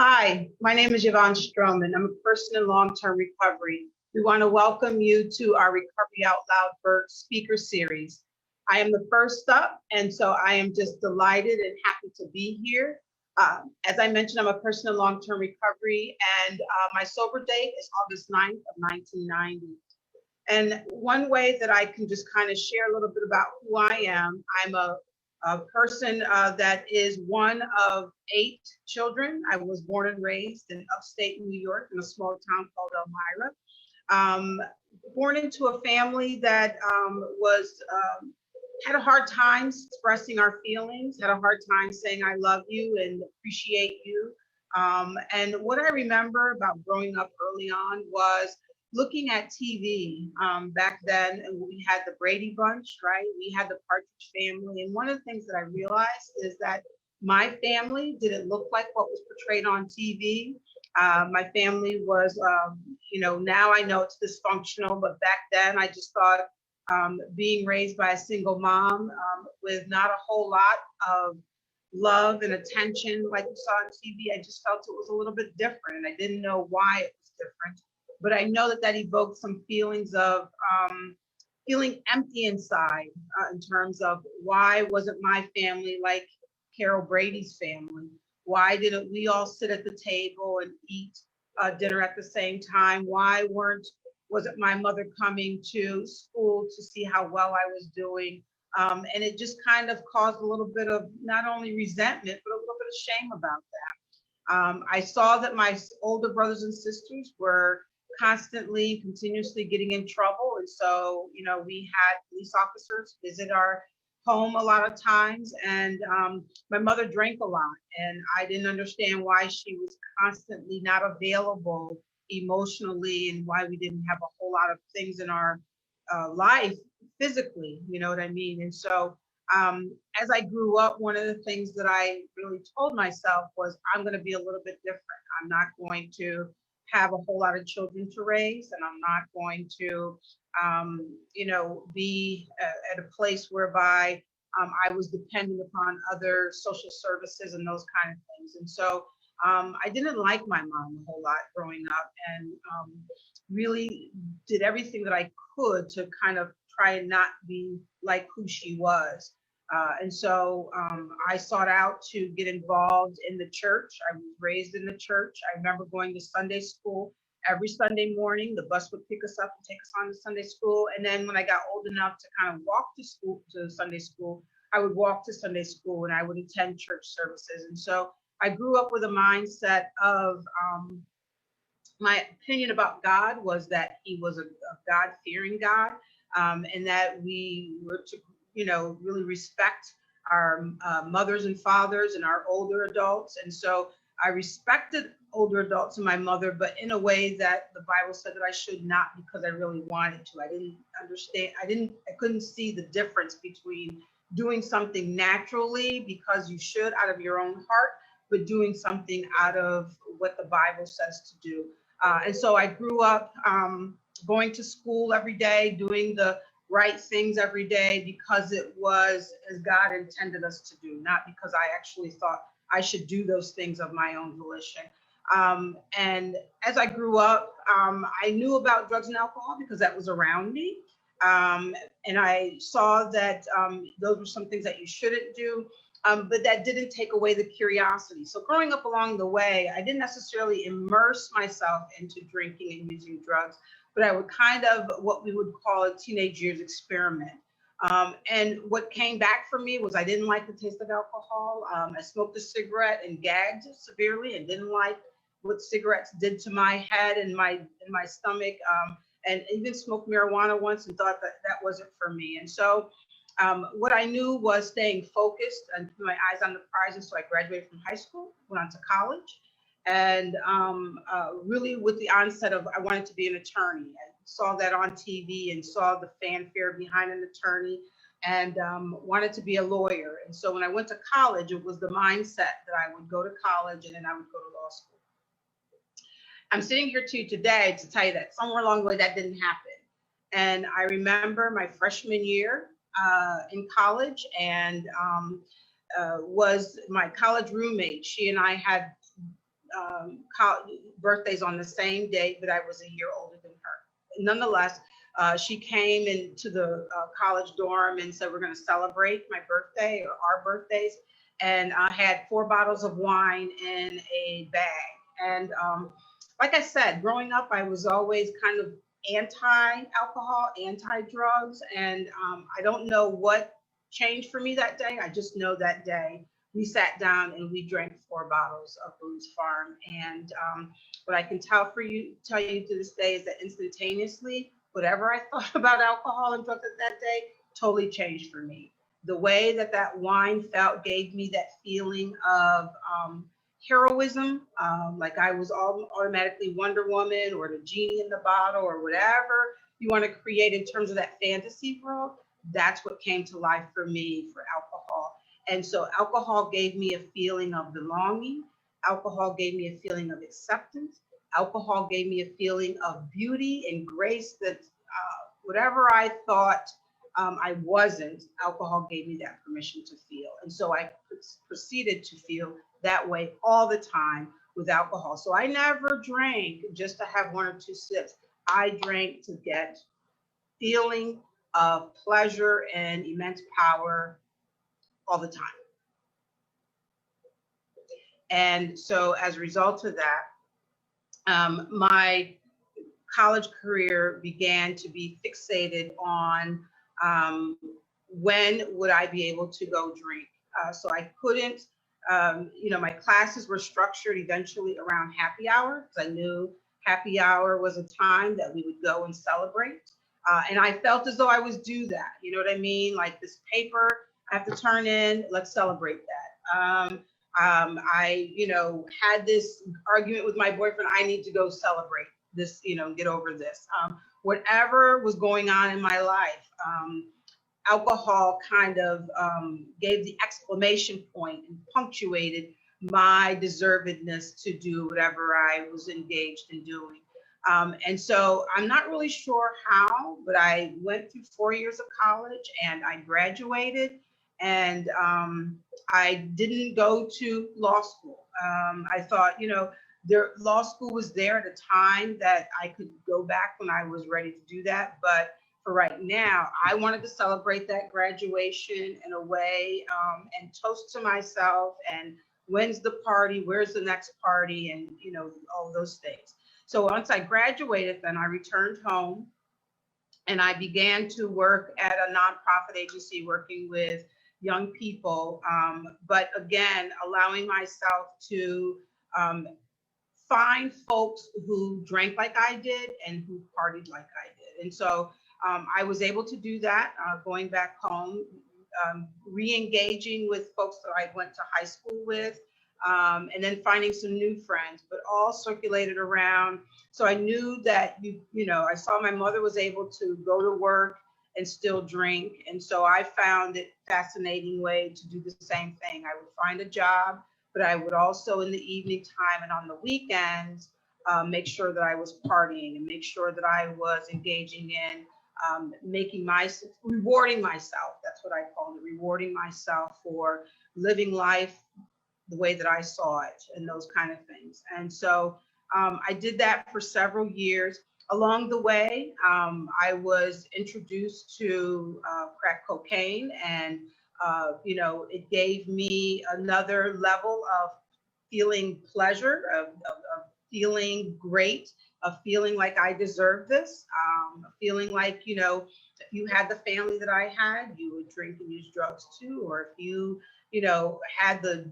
Hi, my name is Yvonne Stroman. I'm a person in long-term recovery. We want to welcome you to our Recovery Out Loud Bird speaker series. I am the first up, and so I am just delighted and happy to be here. As I mentioned, I'm a person in long-term recovery, and my sober date is August 9th of 1990. And one way that I can just kind of share a little bit about who I am, I'm a person that is one of 8 children. I was born and raised in upstate New York in a small town called Elmira. Um, Born into a family that was had a hard time expressing our feelings, had a hard time saying I love you and appreciate you. And what I remember about growing up early on was looking at TV back then, and we had the Brady Bunch, right? We had the Partridge Family, and one of the things that I realized is that my family didn't look like what was portrayed on TV. My family was, now I know it's dysfunctional, but back then I just thought being raised by a single mom with not a whole lot of love and attention like we saw on TV, I just felt it was a little bit different. And I didn't know why it was different, but I know that that evoked some feelings of feeling empty inside in terms of why wasn't my family like Carol Brady's family? Why didn't we all sit at the table and eat dinner at the same time? Why weren't wasn't my mother coming to school to see how well I was doing? And it just kind of caused a little bit of not only resentment, but a little bit of shame about that. I saw that my older brothers and sisters were constantly, continuously getting in trouble. And so, we had police officers visit our home a lot of times. And my mother drank a lot. And I didn't understand why she was constantly not available emotionally and why we didn't have a whole lot of things in our life physically, you know what I mean? And so as I grew up, one of the things that I really told myself was I'm going to be a little bit different. I'm not going to have a whole lot of children to raise, and I'm not going to, be at a place whereby I was dependent upon other social services and those kind of things. And so I didn't like my mom a whole lot growing up, and really did everything that I could to kind of try and not be like who she was. And so I sought out to get involved in the church. I was raised in the church. I remember going to Sunday school every Sunday morning. The bus would pick us up and take us on to Sunday school. And then when I got old enough to kind of walk to school, to Sunday school, I would walk to Sunday school and I would attend church services. And so I grew up with a mindset of my opinion about God was that he was a God fearing God, and that we were to, really respect our mothers and fathers and our older adults. And so I respected older adults and my mother, but in a way that the Bible said that I should not because I really wanted to. I didn't understand, I couldn't see the difference between doing something naturally because you should out of your own heart, but doing something out of what the Bible says to do. And so I grew up going to school every day, doing the right things every day because it was as God intended us to do, not because I actually thought I should do those things of my own volition. And as I grew up, I knew about drugs and alcohol because that was around me. And I saw that those were some things that you shouldn't do. But that didn't take away the curiosity. So growing up along the way, I didn't necessarily immerse myself into drinking and using drugs, but I would kind of what we would call a teenage years experiment. And what came back for me was I didn't like the taste of alcohol. I smoked a cigarette and gagged severely and didn't like what cigarettes did to my head and my stomach. And even smoked marijuana once and thought that that wasn't for me. And so what I knew was staying focused and keeping my eyes on the prize. And so I graduated from high school, went on to college, and really with the onset of I wanted to be an attorney. I saw that on TV and saw the fanfare behind an attorney and wanted to be a lawyer. And so when I went to college, it was the mindset that I would go to college and then I would go to law school. I'm sitting here to you today to tell you that somewhere along the way that didn't happen. And I remember my freshman year in college, and was my college roommate. She and I had birthdays on the same day, but I was a year older than her. Nonetheless, she came into the college dorm and said, we're going to celebrate my birthday or our birthdays. And I had 4 bottles of wine in a bag. And like I said, growing up, I was always kind of anti-alcohol, anti-drugs. And I don't know what changed for me that day. I just know that day we sat down and we drank 4 bottles of Boone's Farm. And what I can tell you to this day is that instantaneously, whatever I thought about alcohol and drugs that day totally changed for me. The way that that wine felt gave me that feeling of heroism, like I was automatically Wonder Woman or the genie in the bottle or whatever you want to create in terms of that fantasy world. That's what came to life for me for alcohol. And so alcohol gave me a feeling of belonging. Alcohol gave me a feeling of acceptance. Alcohol gave me a feeling of beauty and grace that whatever I thought I wasn't, alcohol gave me that permission to feel. And so I proceeded to feel that way all the time with alcohol. So I never drank just to have 1 or 2 sips. I drank to get feeling of pleasure and immense power all the time. And so as a result of that, my college career began to be fixated on when would I be able to go drink. So I couldn't, my classes were structured eventually around happy hour because I knew happy hour was a time that we would go and celebrate. And I felt as though I was due that, you know what I mean? Like this paper I have to turn in, let's celebrate that. I, had this argument with my boyfriend, I need to go celebrate this, get over this. Whatever was going on in my life, alcohol kind of gave the exclamation point and punctuated my deservedness to do whatever I was engaged in doing. And so I'm not really sure how, but I went through 4 years of college and I graduated, and I didn't go to law school. I thought, law school was there at a time that I could go back when I was ready to do that. But for right now, I wanted to celebrate that graduation in a way and toast to myself and when's the party, where's the next party, and all those things. So once I graduated, then I returned home and I began to work at a nonprofit agency working with young people, but again, allowing myself to find folks who drank like I did and who partied like I did. And so I was able to do that, going back home, re-engaging with folks that I went to high school with, and then finding some new friends, but all circulated around. So I knew that, I saw my mother was able to go to work and still drink. And so I found it a fascinating way to do the same thing. I would find a job, but I would also in the evening time and on the weekends, make sure that I was partying and make sure that I was engaging in rewarding myself. That's what I call it, rewarding myself for living life the way that I saw it and those kind of things. And so I did that for several years. Along the way, I was introduced to crack cocaine, and it gave me another level of feeling pleasure, of feeling great, of feeling like I deserve this, feeling like, if you had the family that I had, you would drink and use drugs too, or if you, had the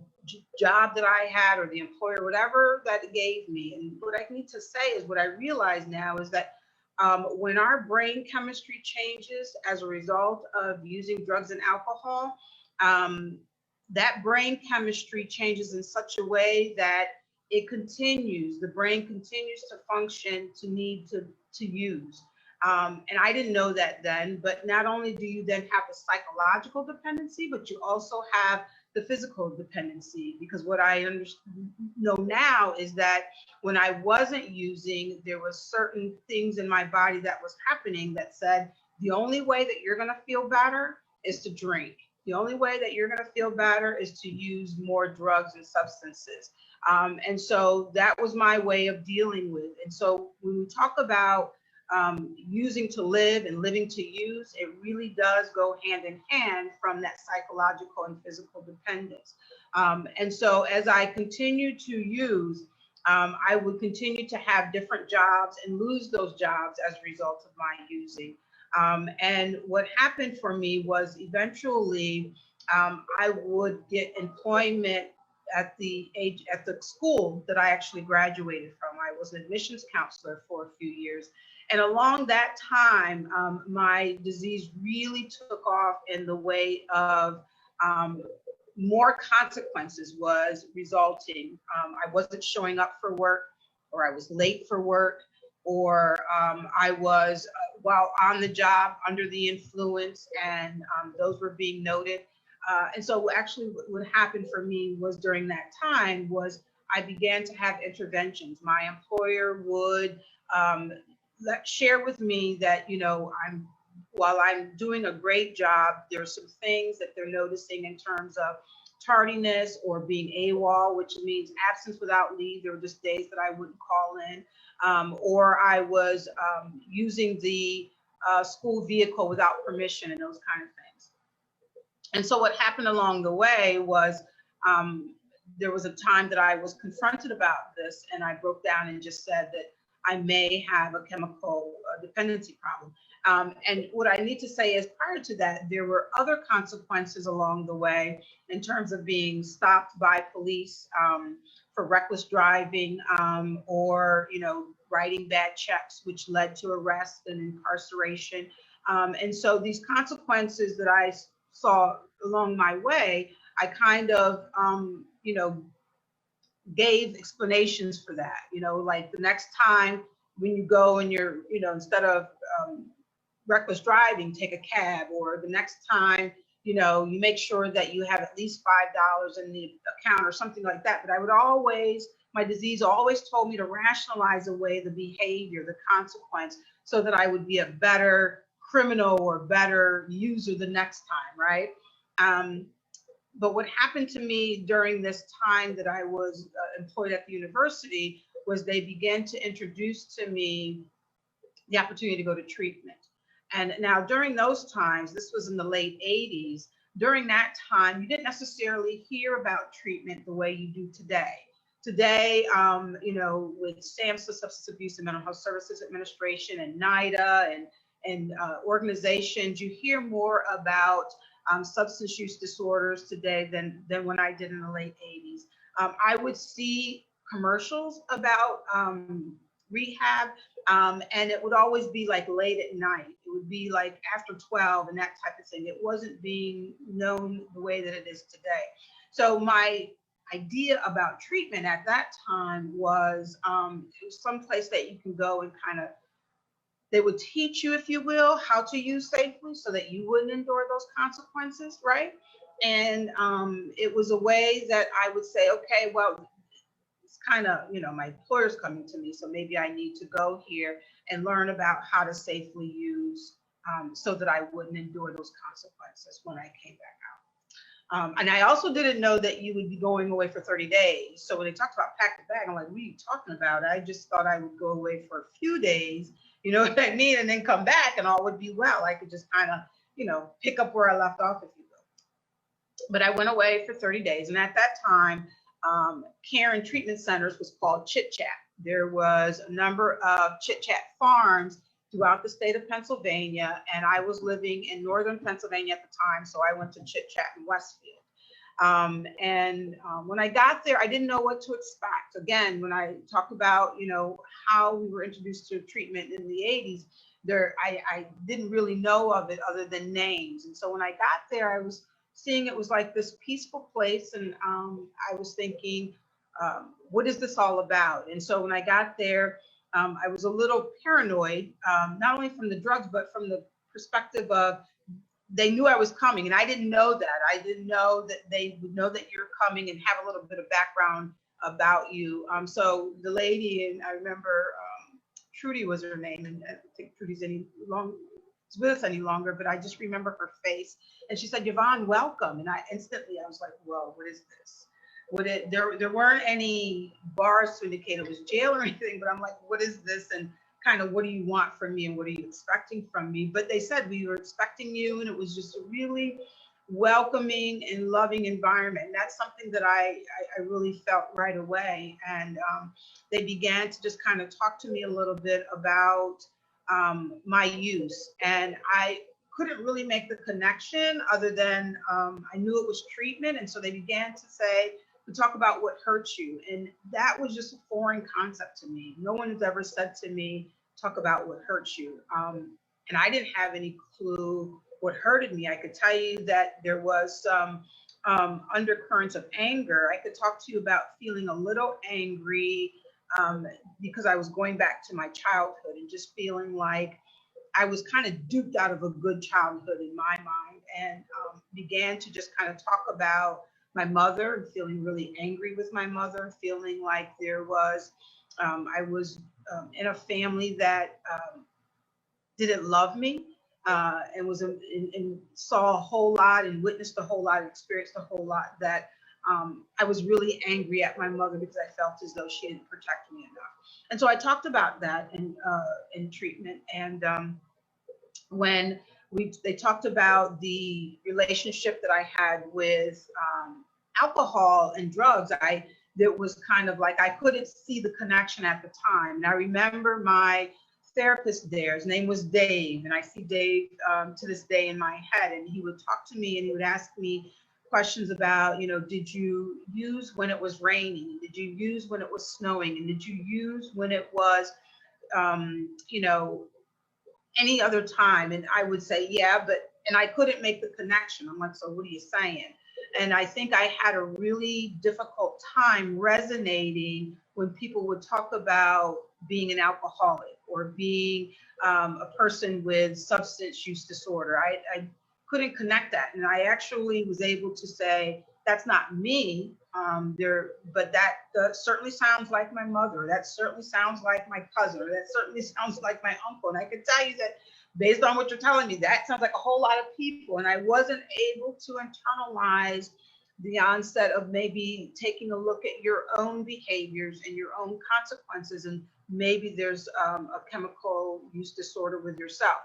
job that I had or the employer, whatever that it gave me. And what I need to say is what I realize now is that when our brain chemistry changes as a result of using drugs and alcohol, that brain chemistry changes in such a way that the brain continues to function to need to use. And I didn't know that then, but not only do you then have the psychological dependency, but you also have the physical dependency, because what I know now is that when I wasn't using, there was certain things in my body that was happening that said, the only way that you're going to feel better is to drink. The only way that you're going to feel better is to use more drugs and substances. And so that was my way of dealing with. And so when we talk about using to live and living to use, it really does go hand in hand from that psychological and physical dependence. And so as I continue to use, I would continue to have different jobs and lose those jobs as a result of my using. And what happened for me was eventually I would get employment at the school that I actually graduated from. I was an admissions counselor for a few years. And along that time, my disease really took off in the way of um, more consequences was resulting. I wasn't showing up for work, or I was late for work, or I was, while on the job, under the influence, and those were being noted. And so actually what happened for me was during that time was I began to have interventions. My employer would share with me that, while I'm doing a great job, there's some things that they're noticing in terms of tardiness or being AWOL, which means absence without leave. There were just days that I wouldn't call in, or I was using the school vehicle without permission and those kind of things. And so what happened along the way was there was a time that I was confronted about this, and I broke down and just said that I may have a chemical dependency problem. And what I need to say is prior to that, there were other consequences along the way in terms of being stopped by police for reckless driving, or, writing bad checks, which led to arrest and incarceration. And so these consequences that I saw along my way, I kind of, gave explanations for that. Like the next time when you go and you're, instead of reckless driving, take a cab, or the next time, you make sure that you have at least $5 in the account or something like that. But I would always, my disease always told me to rationalize away the behavior, the consequence, so that I would be a better criminal or better user the next time, right? But what happened to me during this time that I was employed at the university was they began to introduce to me the opportunity to go to treatment. And now during those times, this was in the late 80s, during that time, you didn't necessarily hear about treatment the way you do today. Today, with SAMHSA, Substance Abuse and Mental Health Services Administration, and NIDA, and organizations, you hear more about substance use disorders today than when I did in the late 80s. I would see commercials about rehab, and it would always be like late at night. It would be like after 12 and that type of thing. It wasn't being known the way that it is today. So my idea about treatment at that time was someplace that you can go and kind of, they would teach you, if you will, how to use safely so that you wouldn't endure those consequences, right? And it was a way that I would say, okay, well, it's kind of, my employer's coming to me, so maybe I need to go here and learn about how to safely use so that I wouldn't endure those consequences when I came back out. And I also didn't know that you would be going away for 30 days. So when they talked about pack the bag, I'm like, what are you talking about? I just thought I would go away for a few days, you know what I mean? And then come back and all would be well. I could just kind of, pick up where I left off, if you will. But I went away for 30 days. And at that time, care and treatment centers was called Chit Chat. There was a number of Chit Chat farms throughout the state of Pennsylvania, and I was living in northern Pennsylvania at the time, so I went to Chit Chat in Westfield. When I got there, I didn't know what to expect. Again, when I talk about, how we were introduced to treatment in the 80s, I didn't really know of it other than names. And so when I got there, I was seeing it was like this peaceful place, and I was thinking, what is this all about? And so when I got there, I was a little paranoid, not only from the drugs, but from the perspective of they knew I was coming, and I didn't know that. I didn't know that they would know that you're coming and have a little bit of background about you. So the lady, and I remember Trudy was her name, and I don't think Trudy's with us any longer, but I just remember her face. And she said, Yvonne, welcome. And I was like, whoa, what is this? there weren't any bars to indicate it was jail or anything, but I'm like, what is this? And kind of, what do you want from me and what are you expecting from me? But they said, we were expecting you, and it was just a really welcoming and loving environment. And that's something that I really felt right away. And they began to just kind of talk to me a little bit about my use. And I couldn't really make the connection other than I knew it was treatment. And so they began to say, to talk about what hurts you. And that was just a foreign concept to me. No one has ever said to me, talk about what hurts you. And I didn't have any clue what hurted me. I could tell you that there was some undercurrents of anger. I could talk to you about feeling a little angry um, because I was going back to my childhood and just feeling like I was kind of duped out of a good childhood in my mind, and began to just kind of talk about my mother and feeling really angry with my mother, feeling like I was in a family that didn't love me, and and saw a whole lot and witnessed a whole lot, experienced a whole lot, that I was really angry at my mother because I felt as though she didn't protect me enough. And so I talked about that in treatment. And when they talked about the relationship that I had with alcohol and drugs, I that was kind of like I couldn't see the connection at the time. And I remember my therapist there, his name was Dave, and I see Dave to this day in my head. And he would talk to me and he would ask me questions about, did you use when it was raining? Did you use when it was snowing? And did you use when it was, um, you know, any other time? And I would say, yeah, and I couldn't make the connection. I'm like, so what are you saying? And I think I had a really difficult time resonating when people would talk about being an alcoholic or being a person with substance use disorder. I couldn't connect that. And I actually was able to say, that's not me. But that certainly sounds like my mother. That certainly sounds like my cousin. That certainly sounds like my uncle. And I can tell you that based on what you're telling me, that sounds like a whole lot of people. And I wasn't able to internalize the onset of maybe taking a look at your own behaviors and your own consequences. And maybe there's a chemical use disorder with yourself.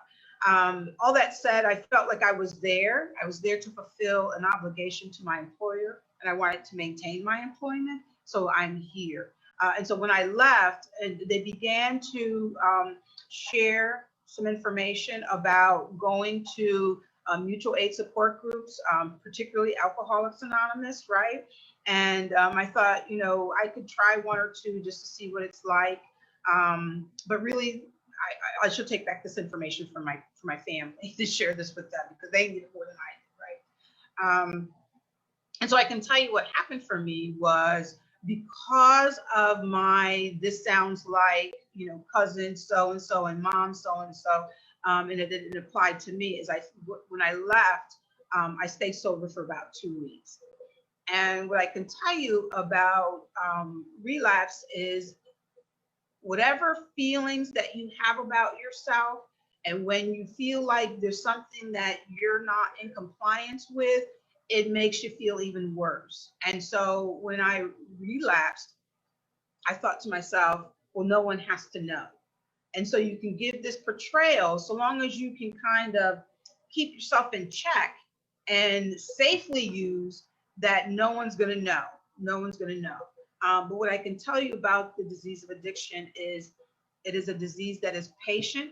All that said, I felt like I was there. I was there to fulfill an obligation to my employer, and I wanted to maintain my employment. So I'm here. And so when I left, and they began to share some information about going to mutual aid support groups, particularly Alcoholics Anonymous, right? And I thought, I could try one or two just to see what it's like. But really, I should take back this information for my family to share this with them because they need it more than I did, right? And so I can tell you what happened for me was because of this sounds like, cousin so and so and mom so and so, and it didn't apply to me. When I left, I stayed sober for about 2 weeks. And what I can tell you about relapse is whatever feelings that you have about yourself, and when you feel like there's something that you're not in compliance with, it makes you feel even worse. And so when I relapsed, I thought to myself, well, no one has to know. And so you can give this portrayal so long as you can kind of keep yourself in check and safely use that, no one's going to know. No one's going to know. But what I can tell you about the disease of addiction is it is a disease that is patient,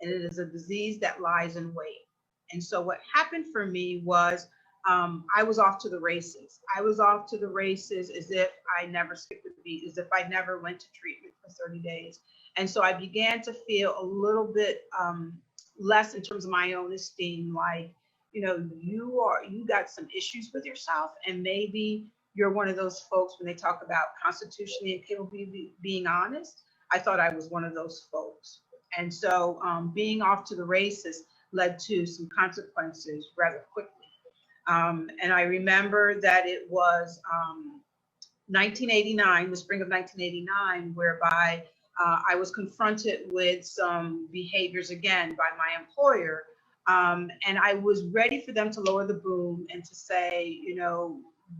and it is a disease that lies in wait. And so what happened for me was I was off to the races. I was off to the races as if I never skipped a beat, as if I never went to treatment for 30 days. And so I began to feel a little bit less in terms of my own esteem, like, you got some issues with yourself, and maybe you're one of those folks when they talk about constitutionally incapable of being honest. I thought I was one of those folks. And so being off to the races led to some consequences rather quickly. And I remember that it was 1989, the spring of 1989, whereby I was confronted with some behaviors again by my employer. And I was ready for them to lower the boom and to say,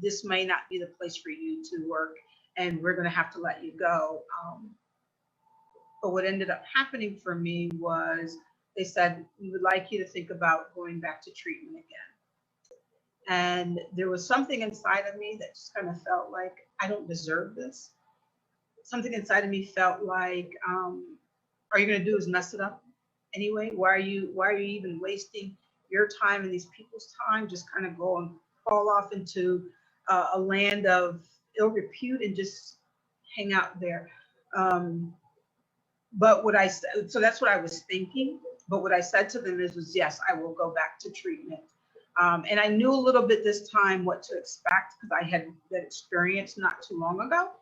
this may not be the place for you to work, and we're going to have to let you go. But what ended up happening for me was they said, we would like you to think about going back to treatment again. And there was something inside of me that just kind of felt like, I don't deserve this. Something inside of me felt like, all you're going to do is mess it up anyway. Why are you even wasting your time and these people's time? Just kind of go and fall off into a land of ill repute and just hang out there. Um, but what I said, so that's what I was thinking. But what I said to them was yes, I will go back to treatment. And I knew a little bit this time what to expect because I had that experience not too long ago.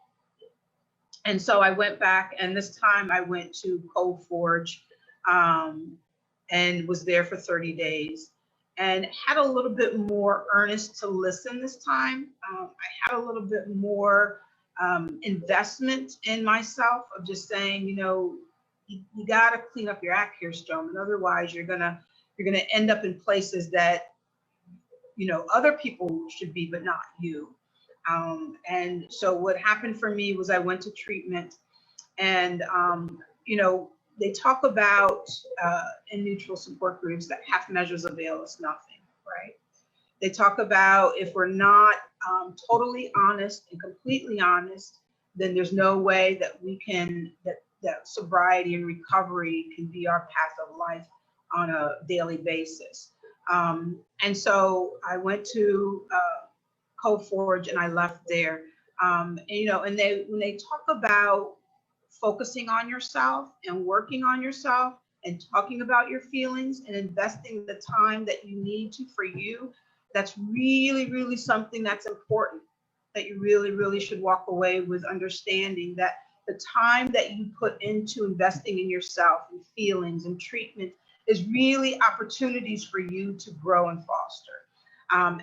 And so I went back, and this time I went to Cold Forge, and was there for 30 days and had a little bit more earnest to listen this time. I had a little bit more investment in myself of just saying, you got to clean up your act here, Strowman. Otherwise, you're gonna end up in places that other people should be, but not you. And so what happened for me was I went to treatment, and they talk about in neutral support groups that half measures avail us nothing, right? They talk about if we're not totally honest and completely honest, then there's no way that we can, that sobriety and recovery can be our path of life on a daily basis. And so I went to Cold Forge and I left there. And when they talk about focusing on yourself and working on yourself and talking about your feelings and investing the time that you need to for you, that's really, really something that's important, that you really, really should walk away with understanding that the time that you put into investing in yourself and feelings and treatment is really opportunities for you to grow and foster.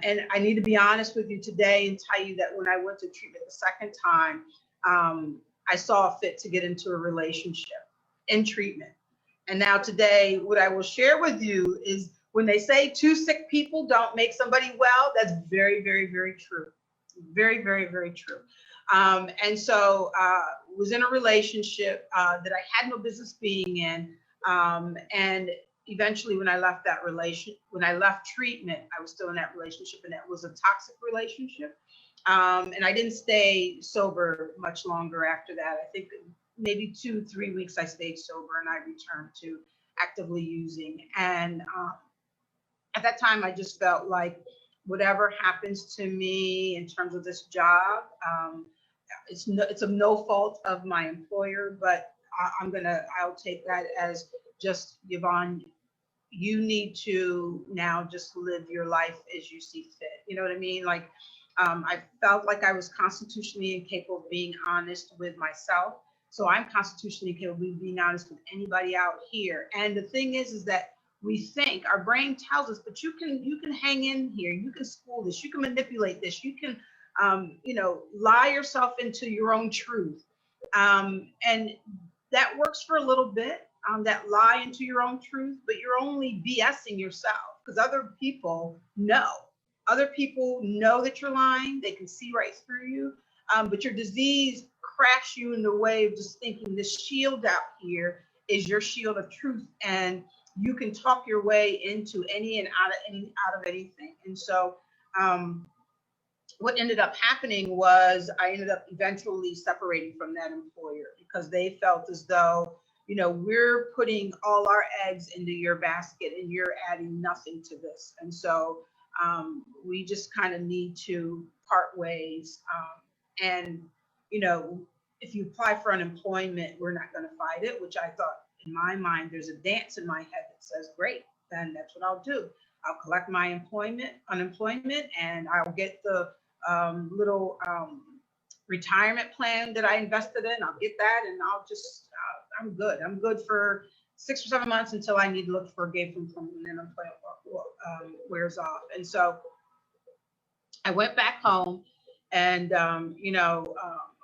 And I need to be honest with you today and tell you that when I went to treatment the second time, I saw fit to get into a relationship in treatment. And now today, what I will share with you is when they say two sick people don't make somebody well, that's very, very, very true. Very, very, very true. And so was in a relationship that I had no business being in. And eventually when I left treatment, I was still in that relationship, and that was a toxic relationship. And I didn't stay sober much longer after that. I think maybe 2-3 weeks I stayed sober, and I returned to actively using. And at that time, I just felt like whatever happens to me in terms of this job, it's of no fault of my employer, but I'll take that as just, Yvonne, you need to now just live your life as you see fit. You know what I mean? Like, I felt like I was constitutionally incapable of being honest with myself. So I'm constitutionally capable of being honest with anybody out here. And the thing is that we think, our brain tells us, but you can hang in here, you can school this, you can manipulate this, you can, lie yourself into your own truth. And that works for a little bit, that lie into your own truth, but you're only BSing yourself because other people know. Other people know that you're lying. They can see right through you. But your disease cracks you in the way of just thinking this shield out here is your shield of truth, and you can talk your way into any and out of anything. And so what ended up happening was I ended up eventually separating from that employer because they felt as though, we're putting all our eggs into your basket and you're adding nothing to this. And so we just kind of need to part ways. And, if you apply for unemployment, we're not going to fight it, which I thought in my mind, there's a dance in my head that says, great, then that's what I'll do. I'll collect my unemployment, and I'll get the little retirement plan that I invested in. I'll get that, and I'll just, I'm good. I'm good for 6 or 7 months until I need to look for a gainful employment, and unemployment wears off. And so I went back home and,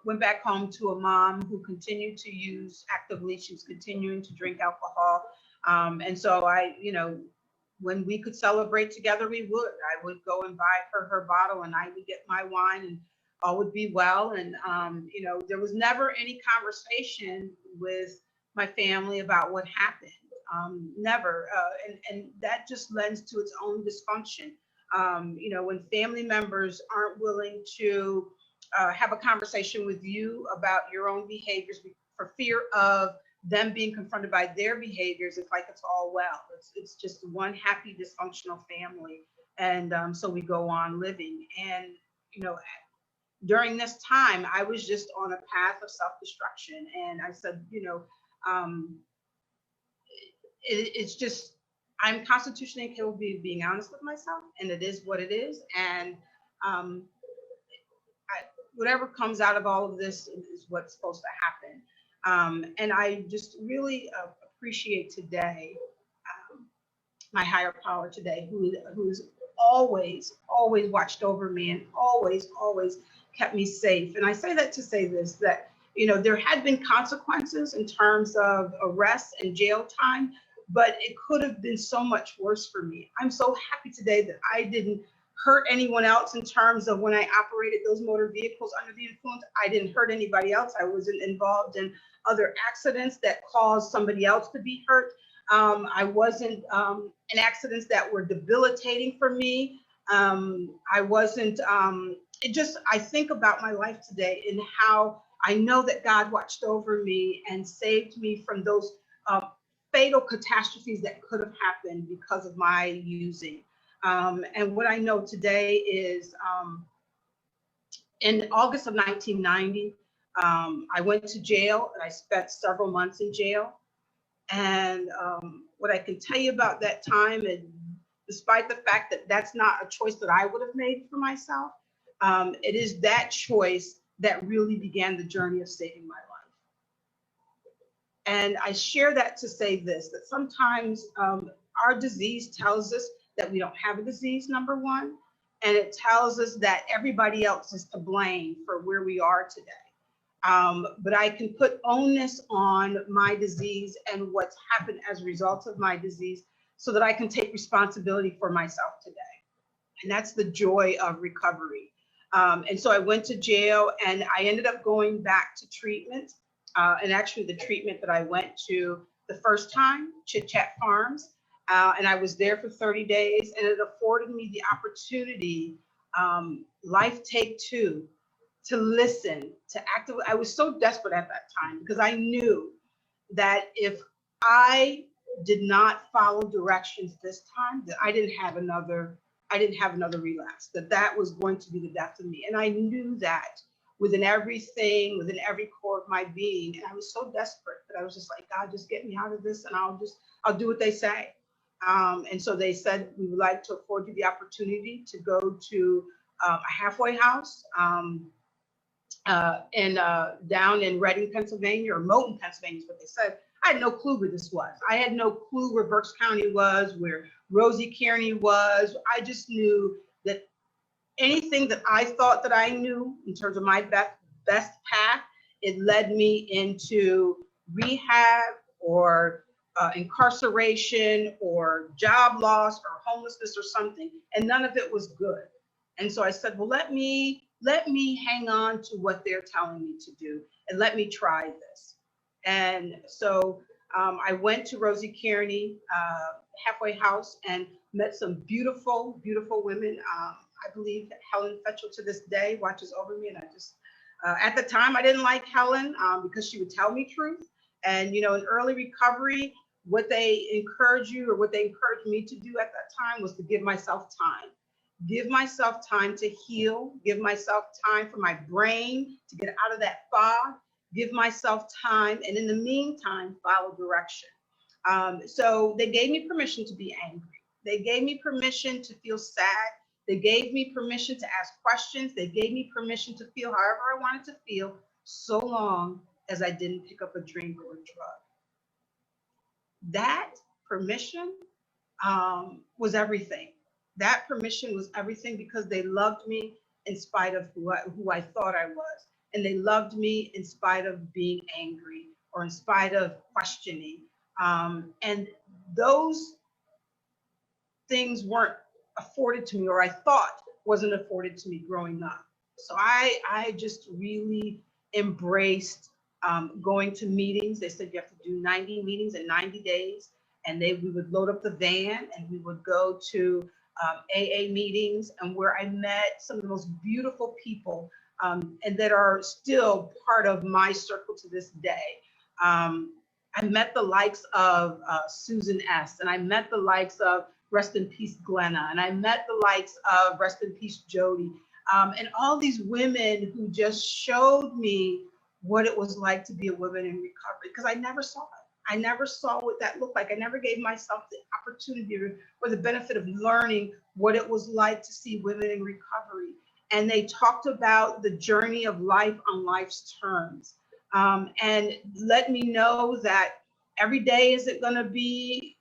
went back home to a mom who continued to use actively. She was continuing to drink alcohol. And so I, when we could celebrate together, we would. I would go and buy her bottle, and I would get my wine, and all would be well. And there was never any conversation with my family about what happened. Never, and that just lends to its own dysfunction. When family members aren't willing to have a conversation with you about your own behaviors for fear of them being confronted by their behaviors, it's like it's all well. It's just one happy dysfunctional family, and so we go on living. And during this time, I was just on a path of self-destruction, and I said, um, it's just I'm constitutionally incapable of being honest with myself, and it is what it is. And um, whatever comes out of all of this is what's supposed to happen. And I just really appreciate today, my higher power today, who's always watched over me and always kept me safe. And I say that to say this, that there had been consequences in terms of arrest and jail time, but it could have been so much worse for me. I'm so happy today that I didn't hurt anyone else in terms of when I operated those motor vehicles under the influence. I didn't hurt anybody else. I wasn't involved in other accidents that caused somebody else to be hurt. I wasn't in accidents that were debilitating for me. I wasn't, I think about my life today and how I know that God watched over me and saved me from those fatal catastrophes that could have happened because of my using. And what I know today is in August of 1990, I went to jail and I spent several months in jail. And what I can tell you about that time, and despite the fact that that's not a choice that I would have made for myself, it is that choice that really began the journey of saving my life. And I share that to say this, that sometimes our disease tells us that we don't have a disease, number one, and it tells us that everybody else is to blame for where we are today. But I can put onus on my disease and what's happened as a result of my disease so that I can take responsibility for myself today. And that's the joy of recovery. And so I went to jail and I ended up going back to treatment. And actually the treatment that I went to the first time, Chit Chat Farms, and I was there for 30 days, and it afforded me the opportunity, life take two, to listen, to actively. I was so desperate at that time because I knew that if I did not follow directions this time, that I didn't have another relapse, that was going to be the death of me. And I knew that within everything, within every core of my being. And I was so desperate that I was just like, God, just get me out of this and I'll do what they say. And so they said, we would like to afford you the opportunity to go to a halfway house down in Reading, Pennsylvania, or Moulton, Pennsylvania is what they said. I had no clue where this was. I had no clue where Berks County was, where Rosie Kearney was. I just knew that anything that I thought that I knew in terms of my best path, it led me into rehab or incarceration or job loss or homelessness or something, and none of it was good. And so I said, well, let me hang on to what they're telling me to do, and let me try this. And so I went to Rosie Kearney halfway house and met some beautiful, beautiful women. I believe Helen Fetchel to this day watches over me. And I just, at the time, I didn't like Helen because she would tell me truth. And, in early recovery, what they encourage you, or what they encouraged me to do at that time, was to give myself time. Give myself time to heal, give myself time for my brain to get out of that fog, give myself time, and in the meantime, follow direction. So they gave me permission to be angry. They gave me permission to feel sad. They gave me permission to ask questions. They gave me permission to feel however I wanted to feel, so long as I didn't pick up a drink or a drug. That permission was everything. That permission was everything, because they loved me in spite of who I thought I was. And they loved me in spite of being angry or in spite of questioning. And those things weren't afforded to me, or I thought wasn't afforded to me growing up. So I just really embraced going to meetings. They said you have to do 90 meetings in 90 days. And we would load up the van and we would go to AA meetings, and where I met some of the most beautiful people, and that are still part of my circle to this day. I met the likes of Susan S. And I met the likes of rest in peace Glenna, and I met the likes of rest in peace Jody, and all these women who just showed me what it was like to be a woman in recovery, because I never saw it. I never saw what that looked like. I never gave myself the opportunity or the benefit of learning what it was like to see women in recovery. And they talked about the journey of life on life's terms, and let me know that every day isn't going to be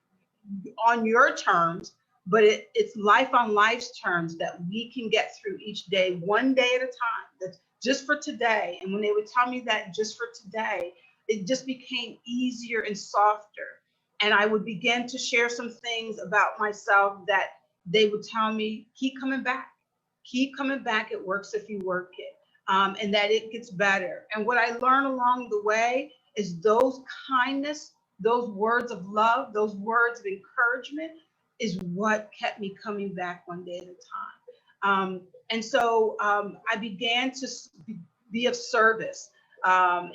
on your terms, but it's life on life's terms, that we can get through each day, one day at a time. That's just for today. And when they would tell me that just for today, it just became easier and softer. And I would begin to share some things about myself that they would tell me, keep coming back. Keep coming back. It works if you work it. And that it gets better. And what I learned along the way is those kindness, those words of love, those words of encouragement is what kept me coming back one day at a time. And so I began to be of service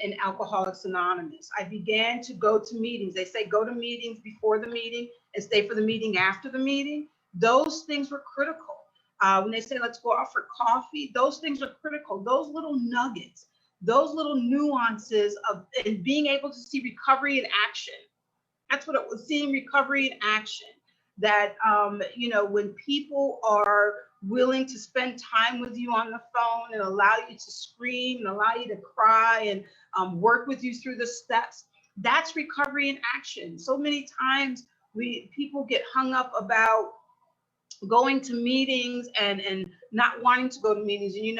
in Alcoholics Anonymous. I began to go to meetings. They say go to meetings before the meeting and stay for the meeting after the meeting. Those things were critical. When they say let's go out for coffee, those things are critical. Those little nuggets, those little nuances of and being able to see recovery in action. That's what it was, seeing recovery in action. That when people are willing to spend time with you on the phone and allow you to scream and allow you to cry and work with you through the steps, that's recovery in action. So many times people get hung up about going to meetings and not wanting to go to meetings. And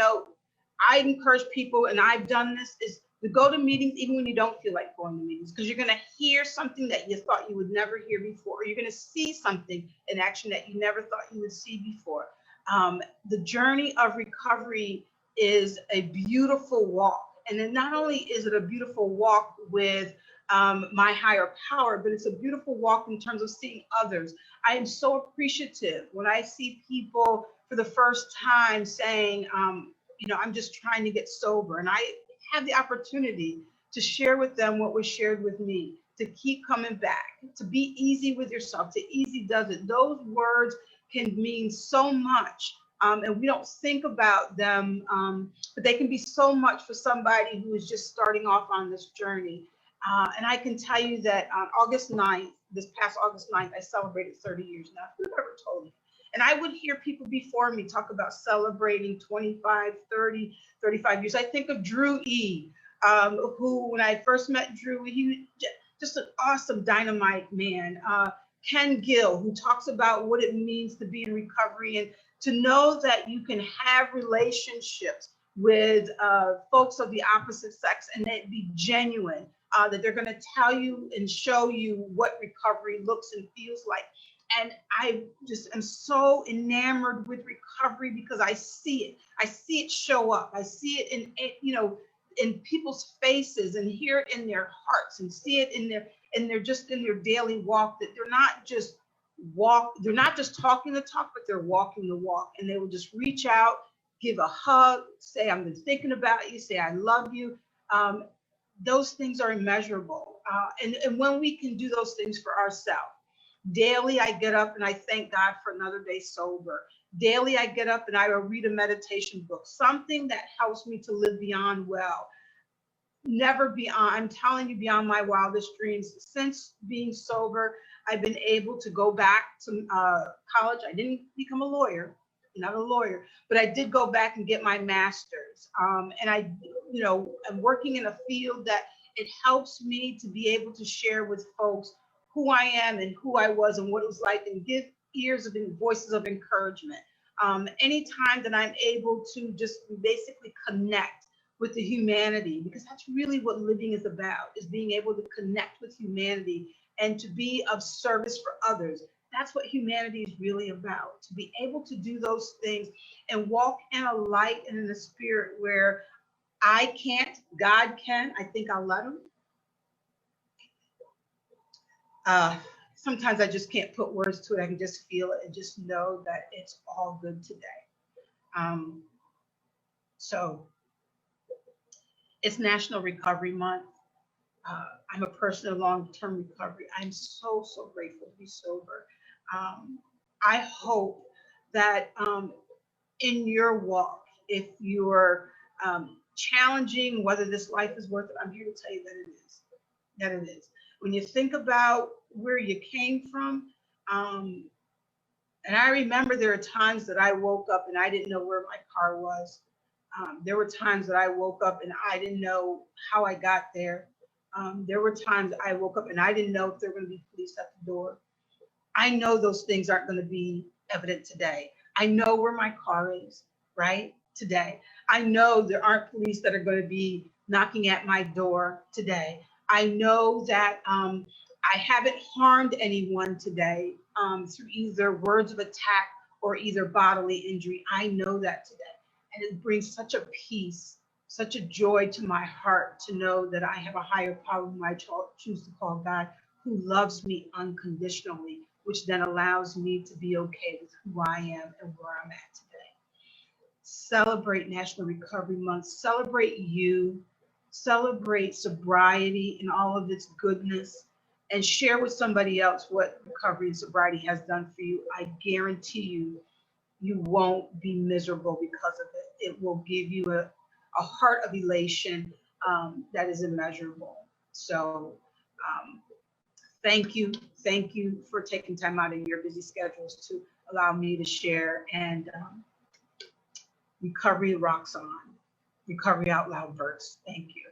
I encourage people, and I've done this, is to go to meetings even when you don't feel like going to meetings, because you're going to hear something that you thought you would never hear before, or you're going to see something in action that you never thought you would see before. The journey of recovery is a beautiful walk. And then not only is it a beautiful walk with my higher power, but it's a beautiful walk in terms of seeing others. I am so appreciative when I see people for the first time saying, I'm just trying to get sober. And I have the opportunity to share with them what was shared with me, to keep coming back, to be easy with yourself, to easy does it. Those words can mean so much. And we don't think about them, but they can be so much for somebody who is just starting off on this journey. And I can tell you that on August 9th, this past August 9th, I celebrated 30 years now. Who ever told me? And I would hear people before me talk about celebrating 25, 30, 35 years. I think of Drew E., who, when I first met Drew, he was just an awesome dynamite man. Ken Gill, who talks about what it means to be in recovery and to know that you can have relationships with folks of the opposite sex and it be genuine, that they're going to tell you and show you what recovery looks and feels like. And I just am so enamored with recovery because I see it. I see it show up. I see it in people's faces and hear it in their hearts and see it in their daily walk, that they're not just talking the talk, but they're walking the walk. And they will just reach out, give a hug, say, I've been thinking about you, say, I love you. Those things are immeasurable. And when we can do those things for ourselves, daily I get up and I thank God for another day sober. Daily I get up and I will read a meditation book, something that helps me to live beyond well. Never beyond, I'm telling you, beyond my wildest dreams. Since being sober, I've been able to go back to college. I didn't become a lawyer, not a lawyer, but I did go back and get my master's. And I'm working in a field that it helps me to be able to share with folks who I am and who I was and what it was like, and give voices of encouragement. Anytime that I'm able to just basically connect with the humanity, because that's really what living is about, is being able to connect with humanity and to be of service for others. That's what humanity is really about, to be able to do those things and walk in a light and in the spirit where I can't, God can. I think I'll let him. Uh, Sometimes I just can't put words to it. I can just feel it and just know that it's all good today. Um, so it's National Recovery Month. I'm a person of long-term recovery. I'm so, so grateful to be sober. Um, I hope that in your walk, if you're challenging whether this life is worth it, I'm here to tell you that it is. That it is. When you think about where you came from, um, and I remember there are times that I woke up and I didn't know where my car was. There were times that I woke up and I didn't know how I got there. There were times I woke up and I didn't know if there were going to be police at the door. I know those things aren't going to be evident today. I know where my car is, right? Today. I know there aren't police that are going to be knocking at my door today. I know that I haven't harmed anyone today through either words of attack or either bodily injury. I know that today. And it brings such a peace, such a joy to my heart to know that I have a higher power whom I choose to call God, who loves me unconditionally, which then allows me to be okay with who I am and where I'm at today. Celebrate National Recovery Month. Celebrate you. Celebrate sobriety and all of its goodness. And share with somebody else what recovery and sobriety has done for you. I guarantee you, you won't be miserable because of it. It will give you a heart of elation that is immeasurable. So, um, thank you. Thank you for taking time out of your busy schedules to allow me to share. And recovery rocks on. Recovery Out Loud verse. Thank you.